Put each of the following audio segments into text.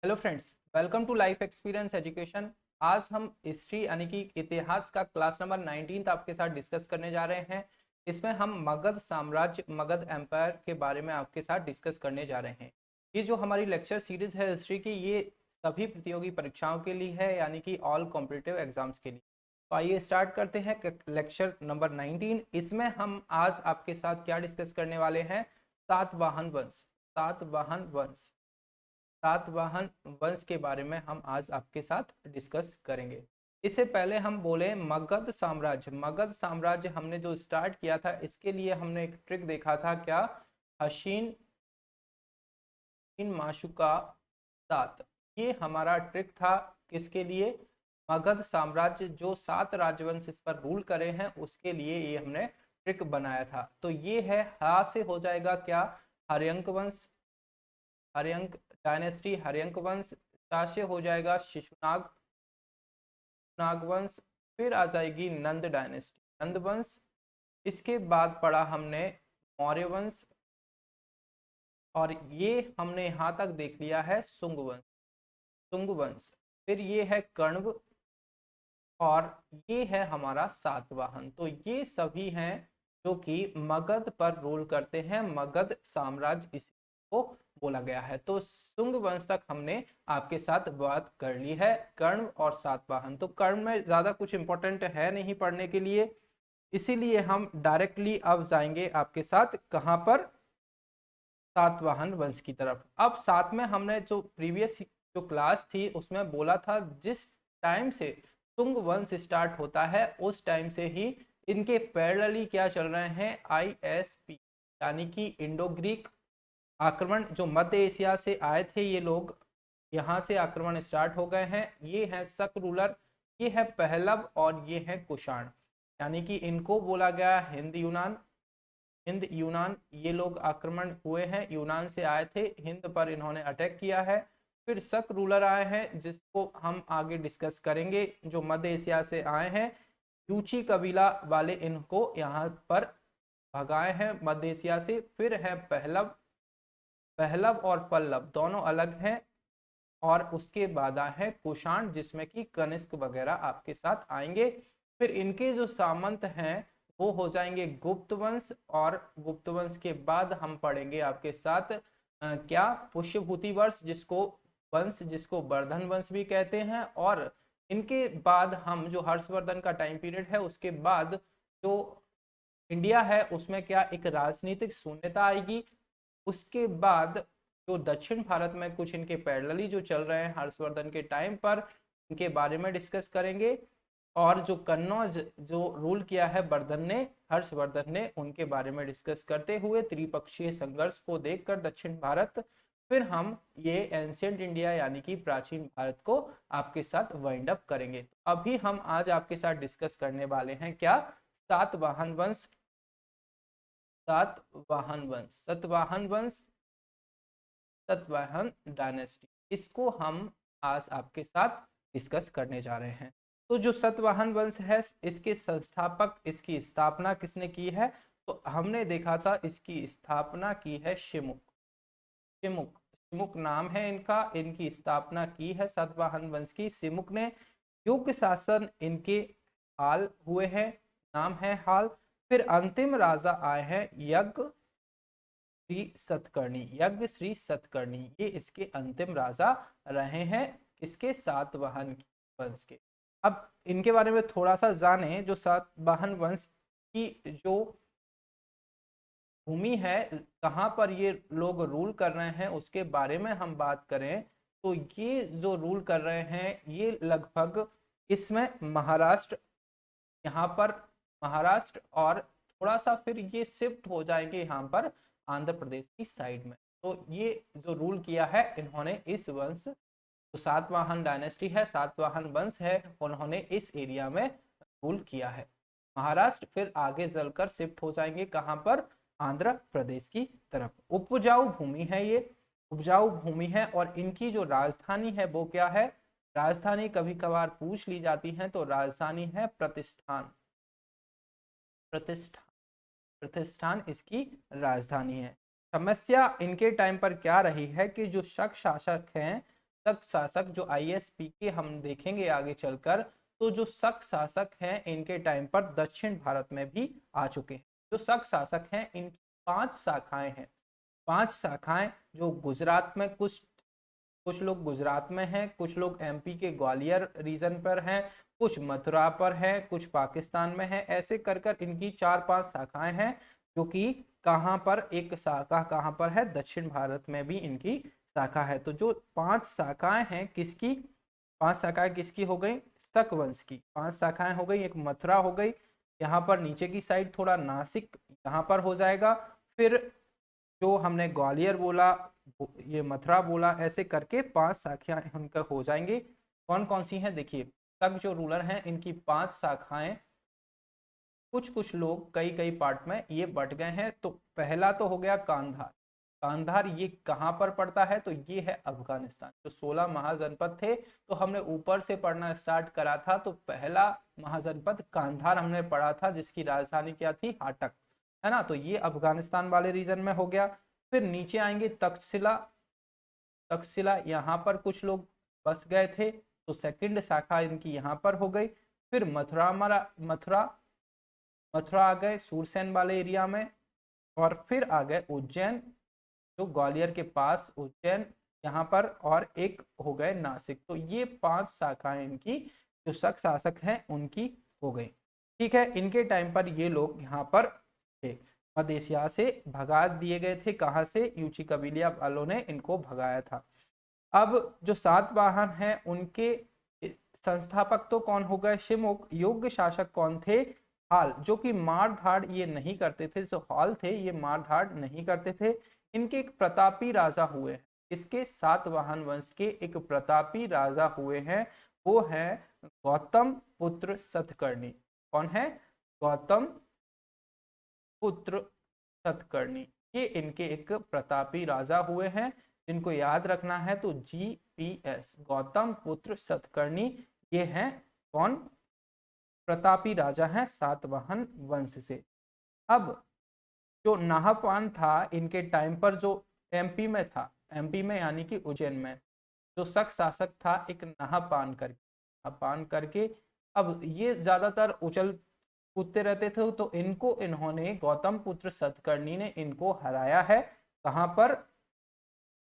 Hello friends, welcome to life experience education. आज हम history यानी कि इतिहास का क्लास नंबर 19 आपके साथ डिस्कस करने जा रहे हैं। इसमें हम मगध साम्राज्य, मगध एम्पायर के बारे में आपके साथ डिस्कस करने जा रहे हैं। ये जो हमारी लेक्चर सीरीज है हिस्ट्री की, ये सभी प्रतियोगी परीक्षाओं के लिए है, यानी कि ऑल कॉम्पिटिटिव एग्जाम्स के लिए। तो आइए स्टार्ट करते हैं लेक्चर नंबर 19। इसमें हम आज आपके साथ क्या डिस्कस करने वाले हैं? सातवाहन वंश। सातवाहन वंश सातवाहन वंश के बारे में हम आज आपके साथ डिस्कस करेंगे। इससे पहले हम बोले मगध साम्राज्य। मगध साम्राज्य हमने जो स्टार्ट किया था, इसके लिए हमने एक ट्रिक देखा था, क्या? हशीन माशुका सात, ये हमारा ट्रिक था। किसके लिए? मगध साम्राज्य जो 7 राजवंश इस पर रूल करे हैं, उसके लिए ये हमने ट्रिक बनाया था। तो ये है, हा से हो जाएगा क्या? हर्यंक वंश, हर्यंक डायनेस्टी, हर्यंक वंश। ता से हो जाएगा शिशुनाग, नागवंश। फिर आ जाएगी नंद डायनेस्टी, नंद वंश। इसके बाद पढ़ा हमने मौर्य वंश, और ये हमने यहाँ तक देख लिया है सुंग वंश, सुंग वंश। फिर ये है कण्व, और ये है हमारा सातवाहन। तो ये सभी हैं जो कि मगध पर रूल करते हैं, मगध साम्राज्य इसको बोला गया है। तो सुंग वंश तक हमने आपके साथ बात कर ली है। कर्ण और सातवाहन, तो कर्ण में ज्यादा कुछ इंपॉर्टेंट है नहीं पढ़ने के लिए, इसीलिए हम डायरेक्टली अब जाएंगे आपके साथ कहां पर? सातवाहन वंश की तरफ। अब साथ में हमने जो प्रीवियस जो क्लास थी उसमें बोला था, जिस टाइम से तुंग वंश स्टार्ट होता है उस टाइम से ही इनके पैरेलली क्या चल रहे हैं? आईएसपी, यानी कि इंडो ग्रीक आक्रमण। जो मध्य एशिया से आए थे ये लोग, यहाँ से आक्रमण स्टार्ट हो गए हैं। ये है शक रूलर, ये है पहलव, और ये है कुषाण। यानी कि इनको बोला गया हिंद यूनान। हिंद यूनान ये लोग आक्रमण हुए हैं, यूनान से आए थे, हिंद पर इन्होंने अटैक किया है। फिर शक रूलर आए हैं, जिसको हम आगे डिस्कस करेंगे, जो मध्य एशिया से आए हैं। यूची कबीला वाले इनको यहाँ पर भगाए हैं मध्य एशिया से। फिर है पहलव, पहलव और पल्लव दोनों अलग हैं। और उसके बाद है कुषाण, जिसमें कि कनिष्क वगैरह आपके साथ आएंगे। फिर इनके जो सामंत हैं वो हो जाएंगे गुप्त वंश, और गुप्त वंश के बाद हम पढ़ेंगे आपके साथ क्या? पुष्यभूति वंश, जिसको वर्धन वंश भी कहते हैं। और इनके बाद हम जो हर्षवर्धन का टाइम पीरियड है, उसके बाद जो इंडिया है उसमें क्या एक राजनीतिक शून्यता आएगी। उसके बाद जो दक्षिण भारत में कुछ इनके पैरेलली जो चल रहे हैं हर्षवर्धन के टाइम पर, इनके बारे में डिस्कस करेंगे। और जो कन्नौज जो रूल किया है वर्धन ने, हर्षवर्धन ने, उनके बारे में डिस्कस करते हुए त्रिपक्षीय संघर्ष को देखकर दक्षिण भारत, फिर हम ये एंशियंट इंडिया यानी कि प्राचीन भारत को आपके साथ वाइंड अप करेंगे। अभी हम आज आपके साथ डिस्कस करने वाले हैं क्या? सातवाहन वंश, सातवाहन वंश, सतवाहन वंश, सतवाहन डायनेस्टी, इसको हम आज आपके साथ डिस्कस करने जा रहे हैं। तो जो सतवाहन वंश है, इसके संस्थापक, इसकी स्थापना किसने की है? तो हमने देखा था इसकी स्थापना की है शिमुक। शिमुक, शिमुक नाम है इनका। इनकी स्थापना की है सातवाहन वंश की शिमुक ने। युग शासन इनके हाल हुए हैं, नाम है हाल। फिर अंतिम राजा आए हैं यज्ञ श्री सतकर्णी, यज्ञ श्री सतकर्णी, ये इसके अंतिम राजा रहे हैं, इसके सातवाहन वंश के। अब इनके बारे में थोड़ा सा जाने। जो सातवाहन वंश की जो भूमि है, कहाँ पर ये लोग रूल कर रहे हैं, उसके बारे में हम बात करें तो ये जो रूल कर रहे हैं ये लगभग इसमें महाराष्ट्र, यहाँ पर महाराष्ट्र, और थोड़ा सा फिर ये शिफ्ट हो जाएंगे यहाँ पर आंध्र प्रदेश की साइड में। तो ये जो रूल किया है इन्होंने, इस वंश जो सातवाहन डायनेस्टी है, सातवाहन वंश है, उन्होंने इस एरिया में रूल किया है। महाराष्ट्र फिर आगे चलकर शिफ्ट हो जाएंगे कहाँ पर? आंध्र प्रदेश की तरफ। उपजाऊ भूमि है ये, उपजाऊ भूमि है। और इनकी जो राजधानी है वो क्या है? राजधानी कभी कभार पूछ ली जाती है, तो राजधानी है प्रतिष्ठान, प्रतिष्ठान, प्रतिष्ठान इसकी राजधानी है। समस्या इनके टाइम पर क्या रही है कि जो शक शासक हैं शक शासक जो ISP के हम देखेंगे आगे चलकर, तो जो शक शासक हैं इनके टाइम पर दक्षिण भारत में भी आ चुके हैं। जो शक शासक हैं इनकी 5 शाखाएं हैं। 5 शाखाएं जो गुजरात में, कुछ लोग गुजरात में हैं, कुछ लोग MP के ग्वालियर रीजन पर हैं, कुछ मथुरा पर हैं, कुछ पाकिस्तान में हैं। ऐसे कर कर इनकी 4-5 शाखाएं हैं, जो कि कहाँ पर एक शाखा कहाँ पर है, दक्षिण भारत में भी इनकी शाखा है। तो जो 5 शाखाएं हैं किसकी, 5 शाखाएं किसकी हो गई, शक वंश की 5 शाखाएं हो गई। एक मथुरा हो गई, यहाँ पर नीचे की साइड थोड़ा नासिक यहाँ पर हो जाएगा। फिर जो हमने ग्वालियर बोला, ये मथुरा बोला, ऐसे करके 5 शाखाएं उनका हो जाएंगे। कौन कौन सी हैं देखिए, तक जो रूलर हैं इनकी 5 शाखाएं, कुछ कुछ लोग कई कई पार्ट में ये बट गए हैं। तो पहला तो हो गया कांधार। कांधार ये कहाँ पर पड़ता है, तो ये है अफगानिस्तान। जो 16 महाजनपद थे, तो हमने ऊपर से पढ़ना स्टार्ट करा था, तो पहला महाजनपद कांधार हमने पढ़ा था, जिसकी राजधानी क्या थी, हाटक, है ना। तो ये अफगानिस्तान वाले रीजन में हो गया। फिर नीचे आएंगे तक्षशिला। तक्षशिला यहाँ पर कुछ लोग बस गए थे, तो सेकंड शाखा इनकी यहाँ पर हो गई। फिर मथुरा मथुरा आ गए सूरसेन वाले एरिया में, और फिर आ गए उज्जैन, जो ग्वालियर के पास उज्जैन यहाँ पर, और एक हो गए नासिक। तो ये 5 शाखाएं इनकी जो शक शासक हैं उनकी हो गई। ठीक है, इनके टाइम पर ये लोग यहाँ पर थे, मध्य एशिया से भगा दिए गए थे। कहाँ से, यूची कबीलिया वालों ने इनको भगाया था। अब जो सातवाहन हैं उनके संस्थापक तो कौन हो गए, शिवमुख। योग्य शासक कौन थे, हाल, जो कि मार धाड़ ये नहीं करते थे। जो हाल थे ये मार धाड़ नहीं करते थे। इनके एक प्रतापी राजा हुए, इसके सातवाहन वंश के एक प्रतापी राजा हुए हैं, वो है गौतम पुत्र सतकर्णी। कौन है, गौतम पुत्र सतकर्णी। ये इनके एक प्रतापी राजा हुए हैं, जिनको याद रखना है तो GPS, गौतम पुत्र सतकर्णी। ये हैं कौन, प्रतापी राजा हैं सातवाहन वंश से। अब जो नाहपान था इनके टाइम पर, जो MP में था, MP में यानी कि उज्जैन में, जो शक शासक था एक नाहपान करके। अब ये ज्यादातर उछल कूदते रहते थे, तो इनको इन्होंने, गौतम पुत्र सतकर्णी ने इनको हराया है। कहाँ पर,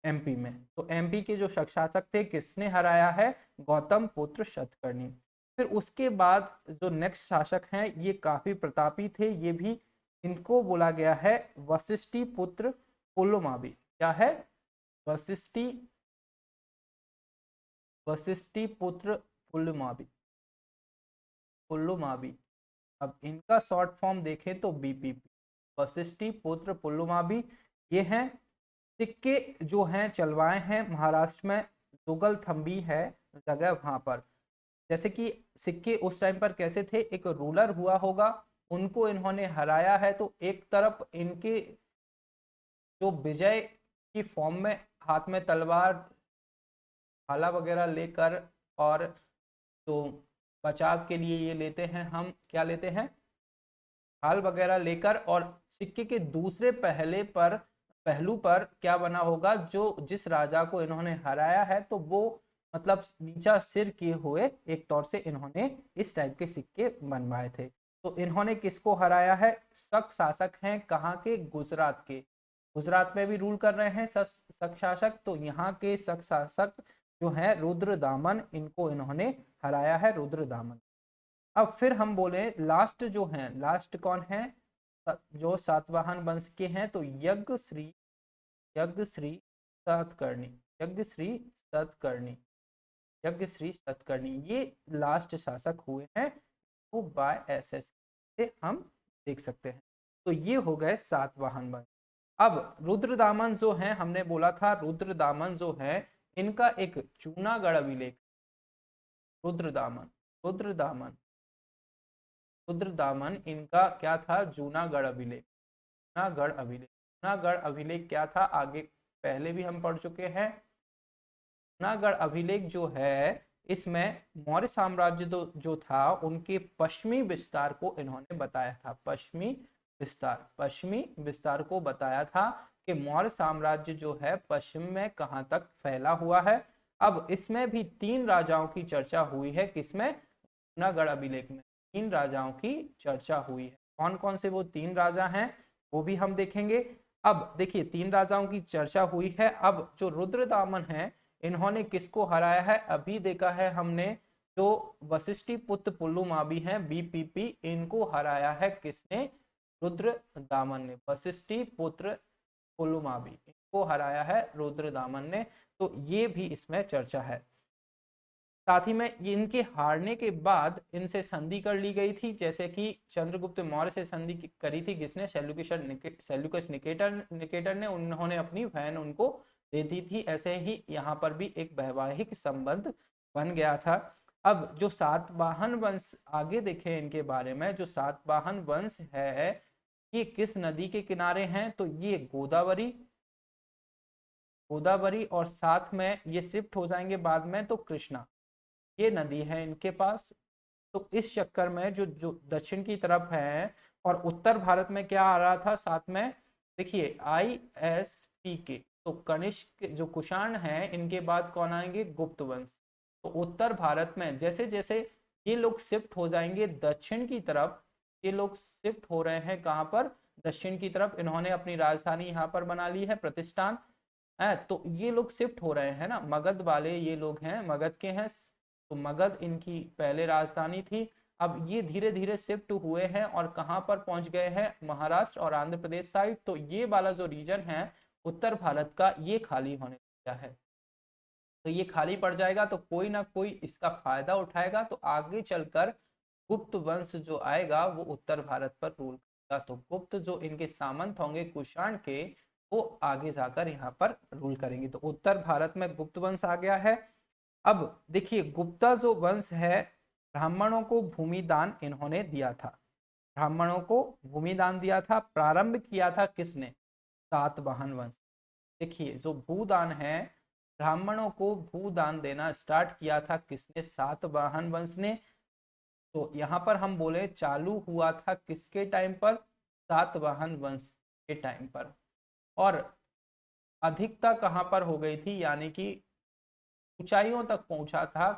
MP में। तो MP के जो शासक थे किसने हराया है, गौतम पुत्र सतकर्णी। फिर उसके बाद जो नेक्स्ट शासक हैं ये काफी प्रतापी थे, ये भी, इनको बोला गया है वशिष्ठी पुत्र पुलमावी। क्या है, वशिष्ठी पुत्र पुलमावी। अब इनका शॉर्ट फॉर्म देखें तो BPP, वशिष्ठी पुत्र पुलमावी। ये हैं, सिक्के जो हैं चलवाए हैं महाराष्ट्र में, जुगल थम्बी है जगह वहां पर। जैसे कि सिक्के उस टाइम पर कैसे थे, एक रूलर हुआ होगा, उनको इन्होंने हराया है। तो एक तरफ इनके जो विजय की फॉर्म में हाथ में तलवार, भाला वगैरह लेकर, और तो बचाव के लिए ये लेते हैं, हम क्या लेते हैं, ढाल वगैरह लेकर। और सिक्के के दूसरे पहलू पर क्या बना होगा, जो जिस राजा को इन्होंने हराया है, तो वो मतलब नीचा सिर किए हुए एक तौर से इन्होंने इस टाइप के सिक्के बनवाए थे। तो इन्होंने किसको हराया है, शक शासक हैं कहाँ के, गुजरात के। गुजरात में भी रूल कर रहे हैं शक शासक, तो यहाँ के शक शासक जो है रुद्रदामन, इनको इन्होंने हराया है, रुद्रदामन। अब फिर हम बोले लास्ट जो हैं, लास्ट कौन है, जो सातवाहन वंश के हैं, तो यज्ञश्री सतकर्णी। यज्ञश्री सतकर्णी ये लास्ट शासक हुए हैं, वो बाय SS से हम देख सकते हैं। तो ये हो गए सातवाहन वंश। अब रुद्रदामन जो है, हमने बोला था रुद्रदामन जो है, इनका एक जूनागढ़ अभिलेख, रुद्रदामन इनका क्या था, जूनागढ़ अभिलेख। जूनागढ़ अभिलेख क्या था, आगे पहले भी हम पढ़ चुके हैं। जूनागढ़ अभिलेख जो है, इसमें मौर्य साम्राज्य जो था उनके पश्चिमी विस्तार को इन्होंने बताया था। पश्चिमी विस्तार को बताया था कि मौर्य साम्राज्य जो है पश्चिम में कहाँ तक फैला हुआ है। अब इसमें भी 3 राजाओं की चर्चा हुई है, किसमें, जूनागढ़ अभिलेख में 3 राजाओं की चर्चा हुई है। कौन कौन से वो 3 राजा हैं वो भी हम देखेंगे। अब देखिए 3 राजाओं की चर्चा हुई है। अब जो रुद्रदामन है इन्होंने किसको हराया है, अभी देखा है हमने, जो वशिष्ठी पुत्र पुलुमावी हैं बीपीपी, इनको हराया है किसने, रुद्रदामन ने। वशिष्ठी पुत्र पुलुमावी इनको हराया है रुद्रदामन ने। तो ये भी इसमें चर्चा है। साथ ही में इनके हारने के बाद इनसे संधि कर ली गई थी, जैसे कि चंद्रगुप्त मौर्य से संधि करी थी किसने, सेल्यूकस निकेटर ने। उन्होंने अपनी बहन उनको दे दी थी। ऐसे ही यहाँ पर भी एक वैवाहिक संबंध बन गया था। अब जो सातवाहन वंश आगे देखें इनके बारे में, जो सातवाहन वंश है ये किस नदी के किनारे हैं, तो ये गोदावरी और साथ में ये शिफ्ट हो जाएंगे बाद में तो कृष्णा, ये नदी है इनके पास। तो इस चक्कर में जो जो दक्षिण की तरफ है और उत्तर भारत में क्या आ रहा था साथ में, देखिए ISP के, तो कनिष्क जो कुषाण है इनके बाद कौन आएंगे, गुप्त वंश। तो उत्तर भारत में जैसे जैसे ये लोग शिफ्ट हो जाएंगे दक्षिण की तरफ, ये लोग शिफ्ट हो रहे हैं कहाँ पर, दक्षिण की तरफ। इन्होंने अपनी राजधानी यहाँ पर बना ली है, प्रतिष्ठान है। तो ये लोग शिफ्ट हो रहे हैं ना, मगध वाले ये लोग हैं, मगध के हैं, तो मगध इनकी पहले राजधानी थी। अब ये धीरे धीरे शिफ्ट हुए हैं और कहाँ पर पहुंच गए हैं, महाराष्ट्र और आंध्र प्रदेश साइड। तो ये वाला जो रीजन है उत्तर भारत का ये खाली होने लगा है। तो ये खाली पड़ जाएगा तो कोई ना कोई इसका फायदा उठाएगा, तो आगे चलकर गुप्त वंश जो आएगा वो उत्तर भारत पर रूल करेगा। तो गुप्त जो इनके सामंत होंगे कुषाण के, वो आगे जाकर यहाँ पर रूल करेंगे। तो उत्तर भारत में गुप्त वंश आ गया है। अब देखिए गुप्ता जो वंश है, ब्राह्मणों को भूमि दान इन्होंने दिया था, ब्राह्मणों को भूमि दान दिया था। प्रारंभ किया था किसने, सातवाहन वंश। देखिए जो भूदान है, ब्राह्मणों को भूदान देना स्टार्ट किया था किसने, सातवाहन वंश ने। तो यहाँ पर हम बोले चालू हुआ था किसके टाइम पर, सातवाहन वंश के टाइम पर। और अधिकता कहाँ पर हो गई थी, यानी कि ऊंचाइयों तक पहुंचा था,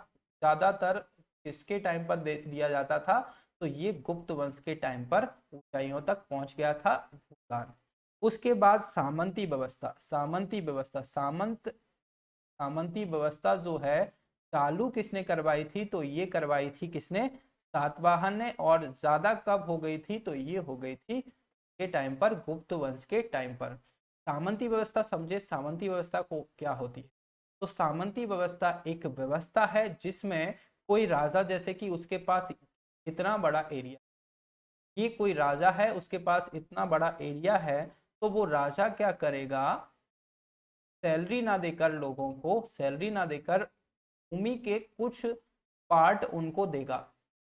ज्यादातर किसके टाइम पर दिया जाता था, तो ये गुप्त वंश के टाइम पर ऊंचाइयों तक पहुंच गया था भूदान। उसके बाद सामंती व्यवस्था, सामंती व्यवस्था जो है चालू किसने करवाई थी, तो ये करवाई थी किसने, सातवाहन ने। और ज्यादा कब हो गई थी, तो ये हो गई थी के टाइम पर, गुप्त वंश के टाइम पर। सामंती व्यवस्था समझे, सामंती व्यवस्था को क्या होती है, तो सामंती व्यवस्था एक व्यवस्था है जिसमें कोई राजा, जैसे कि उसके पास इतना बड़ा एरिया, ये कोई राजा है उसके पास इतना बड़ा एरिया है, तो वो राजा क्या करेगा, सैलरी ना देकर लोगों को, सैलरी ना देकर भूमि के कुछ पार्ट उनको देगा।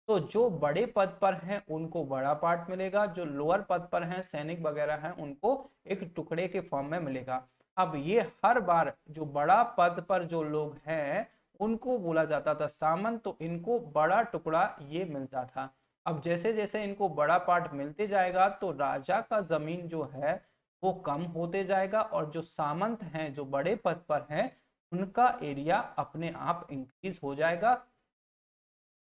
तो जो बड़े पद पर हैं उनको बड़ा पार्ट मिलेगा, जो लोअर पद पर हैं सैनिक वगैरह हैं उनको एक टुकड़े के फॉर्म में मिलेगा। अब ये हर बार जो बड़ा पद पर जो लोग हैं उनको बोला जाता था सामंत, तो इनको बड़ा टुकड़ा ये मिलता था। अब जैसे जैसे इनको बड़ा पार्ट मिलते जाएगा तो राजा का जमीन जो है वो कम होते जाएगा, और जो सामंत हैं जो बड़े पद पर हैं उनका एरिया अपने आप इंक्रीज हो जाएगा,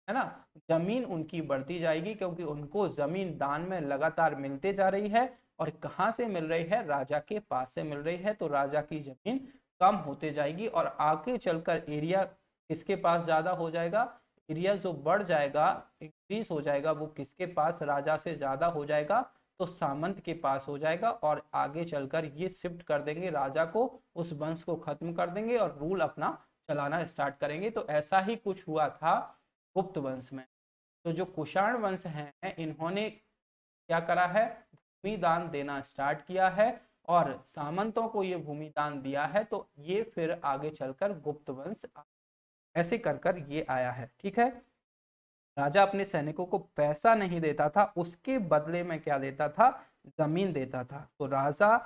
है ना, जमीन उनकी बढ़ती जाएगी, क्योंकि उनको जमीन दान में लगातार मिलते जा रही है। और कहाँ से मिल रही है, राजा के पास से मिल रही है, तो राजा की जमीन कम होते जाएगी और आगे चलकर एरिया किसके पास ज्यादा हो जाएगा, एरिया जो बढ़ जाएगा, इंक्रीज हो जाएगा, वो किसके पास, राजा से ज्यादा हो जाएगा, तो सामंत के पास हो जाएगा। और आगे चलकर ये शिफ्ट कर देंगे राजा को, उस वंश को खत्म कर देंगे और रूल अपना चलाना स्टार्ट करेंगे। तो ऐसा ही कुछ हुआ था गुप्त वंश में। तो जो कुषाण वंश हैं इन्होंने क्या करा है, भूमि दान देना स्टार्ट किया है और सामंतों को ये भूमि दान दिया है। तो ये फिर आगे चलकर गुप्त वंश ऐसे कर कर ये आया है। ठीक है, राजा अपने सैनिकों को पैसा नहीं देता था, उसके बदले में क्या देता था, जमीन देता था। तो राजा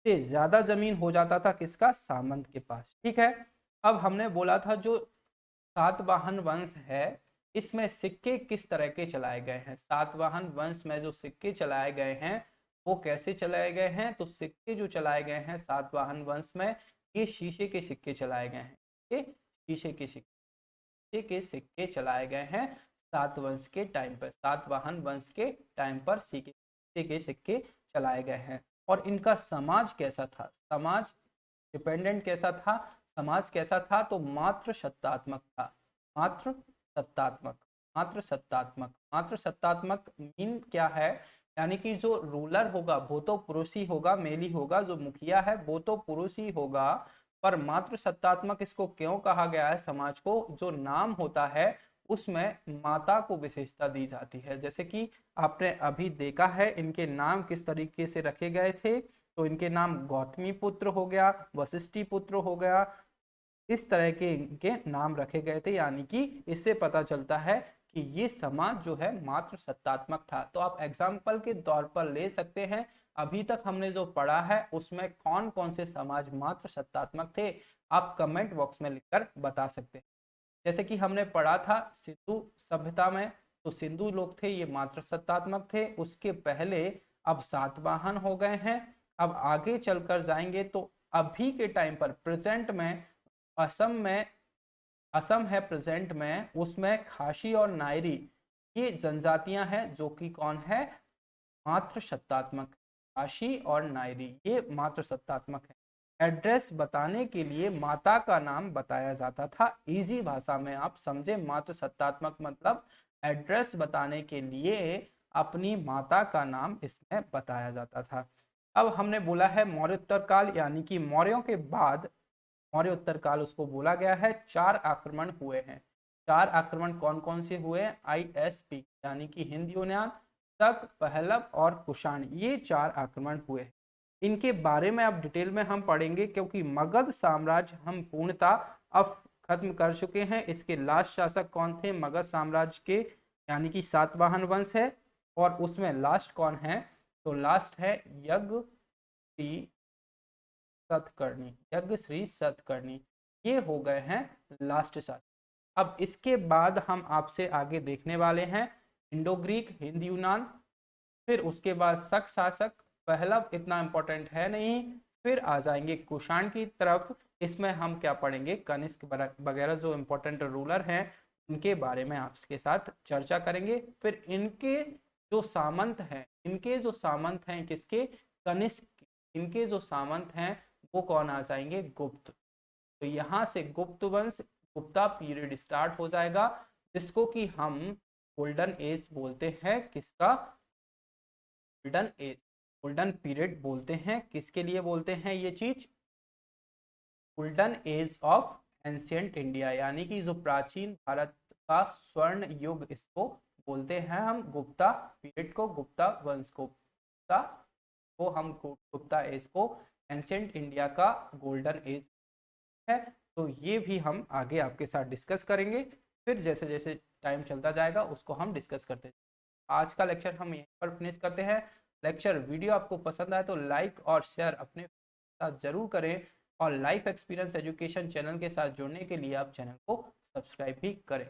से ज्यादा जमीन हो जाता था किसका, सामंत के पास। ठीक है, अब हमने बोला था जो सातवाहन वंश है इसमें सिक्के किस तरह के चलाए गए हैं, सातवाहन वंश में जो सिक्के चलाए गए हैं वो कैसे चलाए गए हैं, तो सिक्के जो चलाए गए हैं सातवाहन वंश में, ये शीशे के सिक्के चलाए गए हैं, ये शीशे के सिक्के चलाए गए हैं सातवंश के टाइम पर, सातवाहन वंश के टाइम पर शीशे के सिक्के चलाए गए हैं। और इनका समाज कैसा था, समाज डिपेंडेंट कैसा था, समाज कैसा था, तो मात्र सत्तात्मक था, मात्र सत्तात्मक, मात्र सत्तात्मक। मात्र सत्तात्मक मीन क्या है, यानी कि जो रूलर होगा वो तो पुरुष ही होगा, मेल ही होगा, जो मुखिया है वो तो पुरुष ही होगा, पर मात्र सत्तात्मक इसको क्यों कहा गया है समाज को, जो नाम होता है उसमें माता को विशेषता दी जाती है। जैसे कि आपने अभी देखा है इनके नाम किस तरीके से रखे गए थे, तो इनके नाम गौतमी पुत्र हो गया, वशिष्ठी पुत्र हो गया, इस तरह के इनके नाम रखे गए थे। यानी कि इससे पता चलता है कि ये समाज जो है मात्र सत्तात्मक था। तो आप एग्जाम्पल के तौर पर ले सकते हैं, अभी तक हमने जो पढ़ा है उसमें कौन कौन से समाज मात्र सत्तात्मक थे, आप कमेंट बॉक्स में लिखकर बता सकते हैं। जैसे कि हमने पढ़ा था सिंधु सभ्यता में, तो सिंधु लोग थे ये मात्र सत्तात्मक थे। उसके पहले अब सातवाहन हो गए हैं। अब आगे चलकर जाएंगे तो अभी के टाइम पर प्रेजेंट में असम है प्रेजेंट में, उसमें खासी और नायरी ये जनजातियां हैं जो कि कौन है, मात्र सत्तात्मक। खासी और नायरी ये मात्र सत्तात्मक है। एड्रेस बताने के लिए माता का नाम बताया जाता था, इजी भाषा में आप समझे, मात्र सत्तात्मक मतलब एड्रेस बताने के लिए अपनी माता का नाम इसमें बताया जाता था। अब हमने बोला है मौर्योत्तर काल, यानी कि मौर्यों के बाद मौर्य उत्तर काल उसको बोला गया है। 4 आक्रमण हुए हैं। 4 आक्रमण कौन कौन से हुए, ISP यानी कि हिंद यूनान, शक, पहलव और कुषाण, ये 4 आक्रमण हुए। इनके बारे में अब डिटेल में हम पढ़ेंगे, क्योंकि मगध साम्राज्य हम पूर्णतः अब खत्म कर चुके हैं। इसके लास्ट शासक कौन थे मगध साम्राज्य के, यानी कि सातवाहन वंश है। और उसमें लास्ट कौन है, तो लास्ट है यज्ञ श्री सतकर्णी, ये हो गए हैं लास्ट शासक। अब इसके बाद हम आपसे आगे देखने वाले हैं इंडो ग्रीक, हिंद यूनान, फिर उसके बाद शक शासक, पहलव इतना इंपॉर्टेंट है नहीं, फिर आ जाएंगे कुषाण की तरफ। इसमें हम क्या पढ़ेंगे, कनिष्क वगैरह जो इंपॉर्टेंट रूलर हैं उनके बारे में आपके साथ चर्चा करेंगे। फिर इनके जो सामंत हैं किसके, कनिष्क, इनके जो सामंत हैं वो कौन आ जाएंगे, गुप्त। तो यहाँ से गुप्त वंश, गुप्ता पीरियड स्टार्ट हो जाएगा, जिसको कि हम गोल्डन एज बोलते हैं। किसका, गोल्डन एज, गोल्डन पीरियड बोलते हैं। किसके लिए बोलते हैं ये चीज, golden age of ancient India, यानी कि जो प्राचीन भारत का स्वर्ण युग, इसको बोलते हैं हम गुप्ता पीरियड को, गुप्ता वंश को, गुप्ता एज को एंशियंट इंडिया का गोल्डन एज है। तो ये भी हम आगे आपके साथ डिस्कस करेंगे, फिर जैसे जैसे टाइम चलता जाएगा उसको हम डिस्कस करते जाएंगे। आज का लेक्चर हम यहीं पर फिनिश करते हैं। लेक्चर वीडियो आपको पसंद आए तो लाइक और शेयर अपने साथ जरूर करें, और लाइफ एक्सपीरियंस एजुकेशन चैनल के साथ जुड़ने के लिए आप चैनल को सब्सक्राइब भी करें।